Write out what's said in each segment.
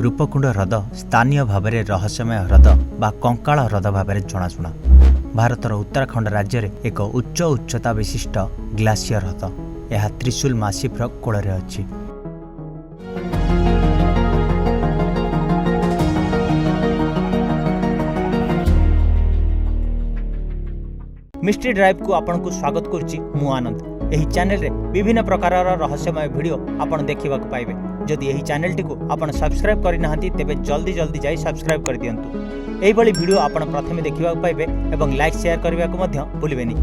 रूपकुंड ह्रद स्थानीय भाव में रहस्यमय ह्रद बा कंकाल ह्रद भाव में जनाशुना। भारतर उत्तराखंड राज्य में एक उच्चता विशिष्ट ग्लासियर ह्रद यह त्रिशूल मासिफ्र कोल अच्छी। मिस्ट्री ड्राइव को आपन को स्वागत करुच्ची मु आनंद। एही चैनल रे विभिन्न प्रकार रहस्यमय वीडियो आपन देखिबा को पाइबे। जदि एही चैनल टी को आपन सब्सक्राइब करि नाहंती तेबे जल्दी जाई सब्सक्राइब कर दियंतु। एही बड़ी वीडियो आपन प्रथमे देखिबा को पाइबे एवं लाइक शेयर करबा को मध्य भूलिबेनी।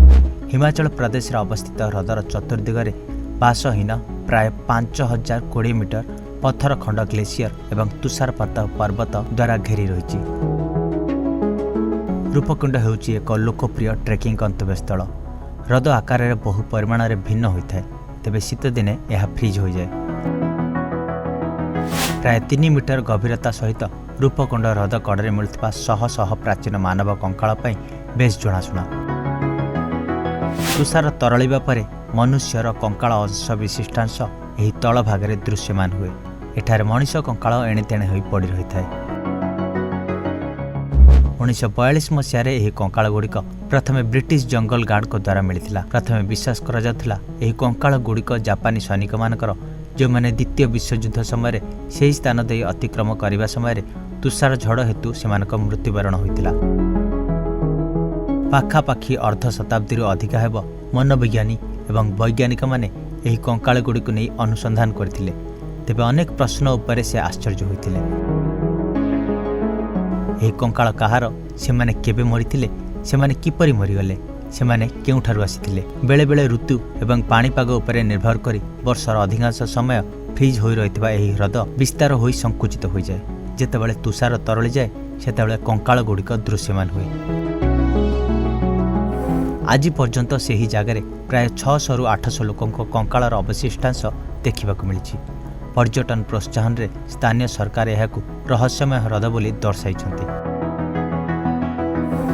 हिमाचल प्रदेश रे अवस्थित ह्रदर चतुर्दिगरे बासहीन प्राय 5020 मीटर पत्थर खंड ग्लेशियर एवं तुषारपात पर्वत द्वारा घेरी रही। रूपकुंड हेउची एक लोकप्रिय ट्रेकिंग गंतव्य स्थल। ह्रद आकार में बहु परिमाण में भिन्न होता है, तेबे शीत दिने यह फ्रीज हो जाए। प्राय 3 मीटर गभीरता सहित रूपकुंड ह्रद कड़े मिलुवा शह शह प्राचीन मानव कंकाल बेस जनाशुना। तुषार तरलिबा परे मनुष्यर कंकाल अंश विशिष्टांश यही तल भाग में दृश्यमान हुए। एठारे मनीष कंकाल एणेतेणे हो पड़ रही है। 1942 मसीह यह कंकाल गुड़िक प्रथमे ब्रिटिश जंगल गार्ड को द्वारा मिलता। प्रथमे विश्वास करा जाउथला यह कंकाल गुड़िक जापानी सैनिक मानकर जो मैंने द्वितीय विश्वयुद्ध समय से स्थान दे अतिक्रम करने समय तुषार झड़ हेतु से मृत्युवरण होता। पाखापाखि अर्ध शताब्दी अधिक हेब मनोविज्ञानी एवं वैज्ञानिक माने यह कंकाल गुड़िक नहीं अनुसंधान करथिले। तेबे अनेक प्रश्न उपरे से आश्चर्य होते। यह कंकाल कहार, से माने केबे मरिथिले, से माने किपरि मरिगले, से माने केउठारु आसिथिले। बेले बेले ऋतु एवं पाणीपाग उपरे निर्भर करी वर्षर अधिकांश समय फ्रीज होई रहितबा एही ह्रद विस्तार होई संकुचित होई जाए। जेतेबेले तुषार तरली जाए सेतेबेले कंकाल गुड़िक दृश्यमान हुए। आज पर्यंत सेही जगार प्राय 600 रु 800 लोकों कंकालर अवशिष्टांश देखा मिली। पर्यटन प्रोत्साहन रे स्थानीय सरकार यह रहस्यमय ह्रद बोली दर्शाई।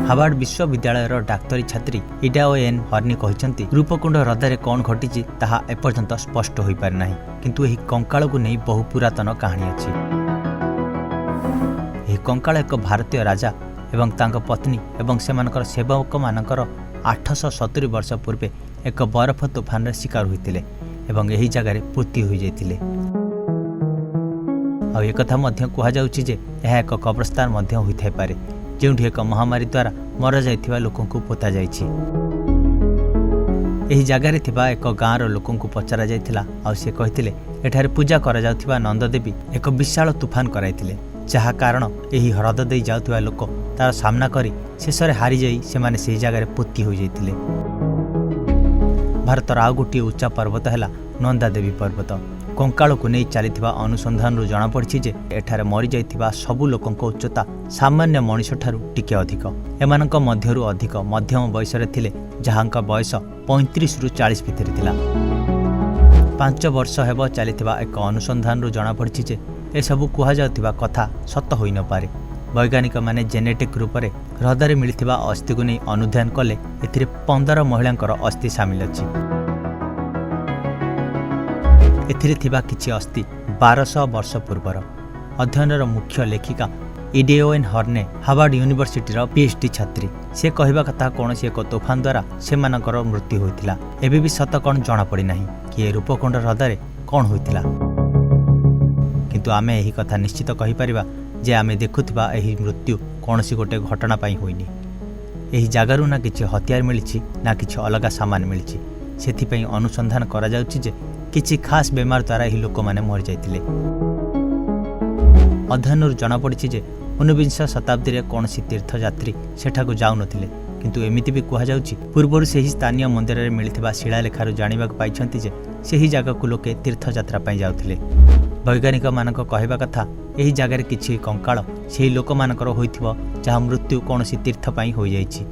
हार्वर्ड विश्वविद्यालय डाक्तरी छात्री इडाओएन हर्नी कहते रूपकुंड ह्रदे कौन घटी ताहा एपर्यंत स्पष्ट हो पारि नाही, किंतु यही कंकाल को नहीं बहु पुरातन कहानी अच्छी। यह कंकाल एक भारतीय राजा एवं तांको पत्नी एवं सेमानकर सेवक मानकर 870 वर्ष पूर्वे एक बरफ तूफान शिकार होते एवं यही जगार पोती हो जाते। आ एक कथा मध्य कहा जाउछि जे यह एक कब्रस्तान मध्य होइथाय पारे, जेउठी एक महामारी द्वारा मर जाइथिबा लोकन को पोता जाइछि। एही जगार थिबा एक गाँवर लोकन को पचरा जाइथिला आ से कहिथिले एठारे पूजा करा जाउथिबा नंददेवी एक विशाल तूफान कराइथिले, जहा कारण एही ह्रद देई जाउथिबा लोक तार सामना करी शेषरे हारी जाई सेमाने सेही जगार पोती हो जाइथिले। भारतर आउ गोटे उच्चा पर्वत है नंदादेवी पर्वत। कंकाल को नहीं चलीथिबा अनुसंधान जना पड़ी जे एठारे मरी जाइथिबा सबु लोकंक उच्चता सामान्य मनीष ठारू टिके अधिक। एमानक मध्यरु अधिक मध्यम बयस रे थिले, जहांका बयस 35 रु 40 भितर थिला। 5 वर्ष हेब चलीथिबा एक अनुसंधान जना पड़ी जे ए सबु कुहा जाउथिबा कथा सत होई न पारे। वैज्ञानिक माने जेनेटिक रूप से ह्रदरे मिलथिबा अस्थि को नहीं अनुध्यान कले एथिरे 15 महिलांकर अस्थि सामिल अछि। एथिरे थिबा किछि अस्थि 1200 वर्ष पूर्वर। अध्ययनर मुख्य लेखिका इडेओएन हर्ने हार्वर्ड यूनिवर्सिटी पीएचडी छात्री। से कहवा कथा कौन एक तूफान द्वारा से मृत्यु होता। एबे भी सत कौन जना पड़ी नाही कि रूपकुंड ह्रदरे कौन होता, किंतु आमे एही कथा निश्चित कहि परिबा जे आमे देखुथिबा एही मृत्यु कौनसी गोटे घटना पाई होइनी। एही जगारू ना किछि हथियार मिलिछि ना किछि अलगा सामान मिलिछि। सेथिपई अनुसंधान करा जाउछि जे किछि खास बेमार द्वारा एही लोक माने मरि जाइतिले। अध्ययनରୁ जना पड़िछि जे 19 शताब्दी रे कौनसी तीर्थयात्री सेठाकु जाउ नथिले, किंतु एमिति भी कहा जाउछि पूर्वरु सेही स्थानीय मंदिर रे मिलिथिबा शिलालेखारु जानिबाक पाइछन्ति जे सेही जगाकु लोके तीर्थयात्रा पई जाउथिले। वैज्ञानिक मानक कहवा कथा यही जगार किछि कंकाल सेही लोक मानकर होइथिबो जहा मृत्यु कौनसी तीर्थ पई होई जाइछि।